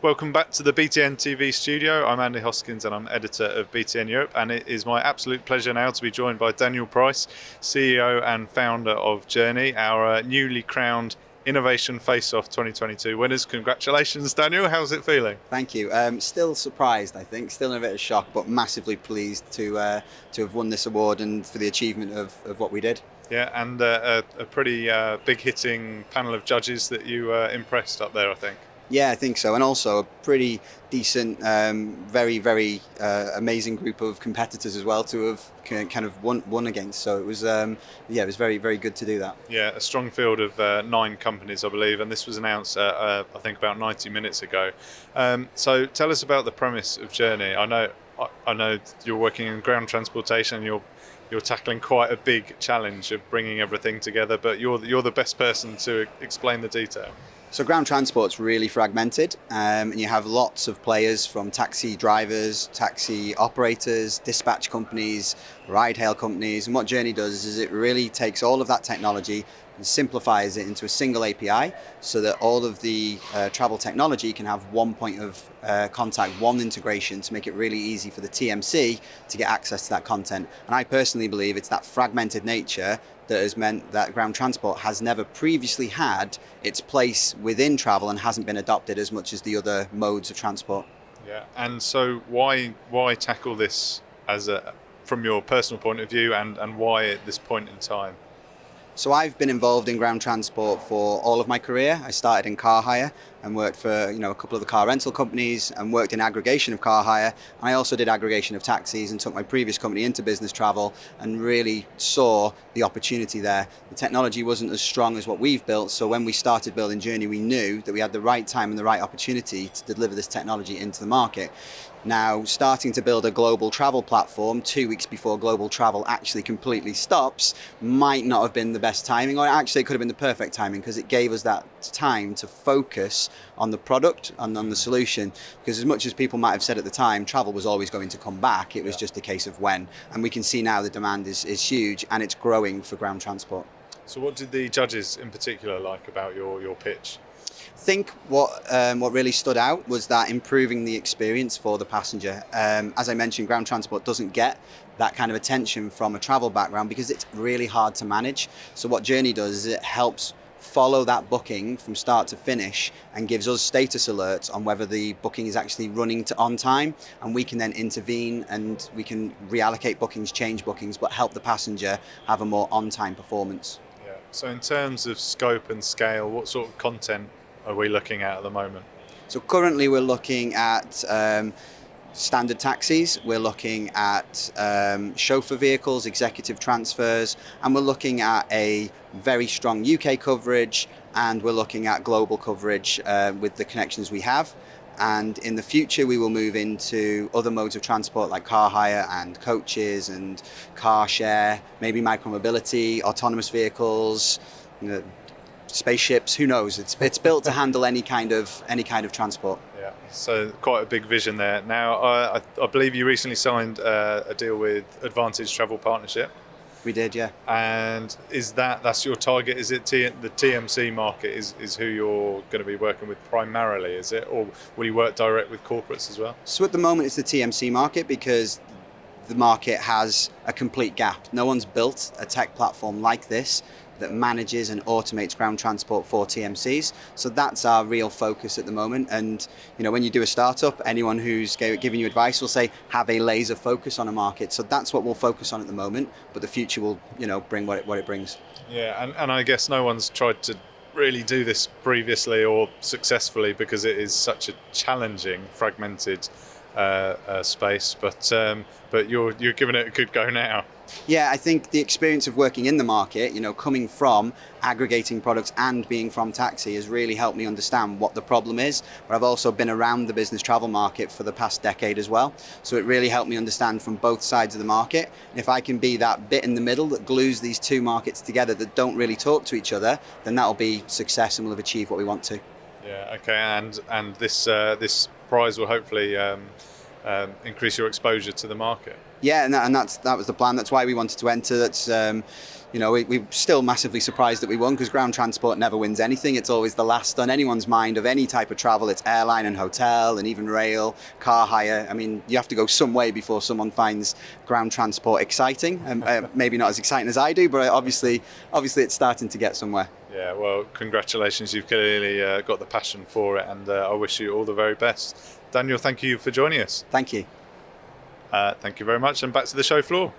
Welcome back to the BTN TV studio. I'm Andy Hoskins and I'm editor of BTN Europe, and it is my absolute pleasure now to be joined by Daniel Price, CEO and founder of Jyrney, our newly crowned Innovation Faceoff 2022 winners. Congratulations, Daniel. How's it feeling? Thank you. Still surprised, I think. Still in a bit of shock, but massively pleased to have won this award and for the achievement of what we did. Yeah, and a pretty big hitting panel of judges that you impressed up there, I think. Yeah, I think so, and also a pretty decent, very amazing group of competitors as well to have kind of won against. So it was, it was very good to do that. Yeah, a strong field of 9 companies, I believe, and this was announced, I think, about 90 minutes ago. So tell us about the premise of Jyrney. I know you're working in ground transportation, and you're tackling quite a big challenge of bringing everything together, but you're the best person to explain the detail. So ground transport's really fragmented, and you have lots of players from taxi drivers, taxi operators, dispatch companies, ride-hail companies, and what Jyrney does is it really takes all of that technology and simplifies it into a single API so that all of the travel technology can have one point of contact, one integration to make it really easy for the TMC to get access to that content. And I personally believe it's that fragmented nature that has meant that ground transport has never previously had its place within travel and hasn't been adopted as much as the other modes of transport. Yeah, and so why tackle this from your personal point of view, and why at this point in time? So I've been involved in ground transport for all of my career. I started in car hire and worked for a couple of the car rental companies and worked in aggregation of car hire. And I also did aggregation of taxis and took my previous company into business travel and really saw the opportunity there. The technology wasn't as strong as what we've built, so when we started building Jyrney, we knew that we had the right time and the right opportunity to deliver this technology into the market. Now, starting to build a global travel platform 2 weeks before global travel actually completely stops might not have been the best timing, or actually it could have been the perfect timing, because it gave us that time to focus on the product and on the solution. Because as much as people might have said at the time, travel was always going to come back, it was just a case of when. And we can see now the demand is huge and it's growing for ground transport. So what did the judges in particular like about your pitch? I think what really stood out was that improving the experience for the passenger. As I mentioned, ground transport doesn't get that kind of attention from a travel background because it's really hard to manage. So what Jyrney does is it helps follow that booking from start to finish and gives us status alerts on whether the booking is actually running on time, and we can then intervene and we can reallocate bookings, change bookings, but help the passenger have a more on-time performance. Yeah. So in terms of scope and scale, what sort of content are we looking at the moment? So currently we're looking at standard taxis, we're looking at chauffeur vehicles, executive transfers, and we're looking at a very strong UK coverage, and we're looking at global coverage with the connections we have. And in the future we will move into other modes of transport like car hire and coaches and car share, maybe micromobility, autonomous vehicles, spaceships, who knows? It's built to handle any kind of transport. Yeah, so quite a big vision there. Now, I believe you recently signed a deal with Advantage Travel Partnership. We did, yeah. And that's your target? Is it the TMC market is who you're going to be working with primarily, is it? Or will you work direct with corporates as well? So at the moment it's the TMC market because the market has a complete gap. No one's built a tech platform like this that manages and automates ground transport for TMCs. So that's our real focus at the moment. And when you do a startup, anyone who's giving you advice will say, have a laser focus on a market. So that's what we'll focus on at the moment, but the future will bring what it brings. Yeah, and I guess no one's tried to really do this previously or successfully because it is such a challenging, fragmented space, but you're giving it a good go now. Yeah, I think the experience of working in the market, coming from aggregating products and being from taxi has really helped me understand what the problem is. But I've also been around the business travel market for the past decade as well. So it really helped me understand from both sides of the market. And if I can be that bit in the middle that glues these two markets together that don't really talk to each other, then that'll be success and we'll have achieved what we want to. Yeah, okay, and this prize will hopefully increase your exposure to the market. Yeah, and that was the plan. That's why we wanted to enter. That's we're still massively surprised that we won, because ground transport never wins anything. It's always the last on anyone's mind of any type of travel. It's airline and hotel and even rail, car hire. I mean, you have to go some way before someone finds ground transport exciting. Maybe not as exciting as I do, but obviously it's starting to get somewhere. Yeah, well, congratulations. You've clearly got the passion for it, and I wish you all the very best. Daniel, thank you for joining us. Thank you. Thank you very much, and back to the show floor.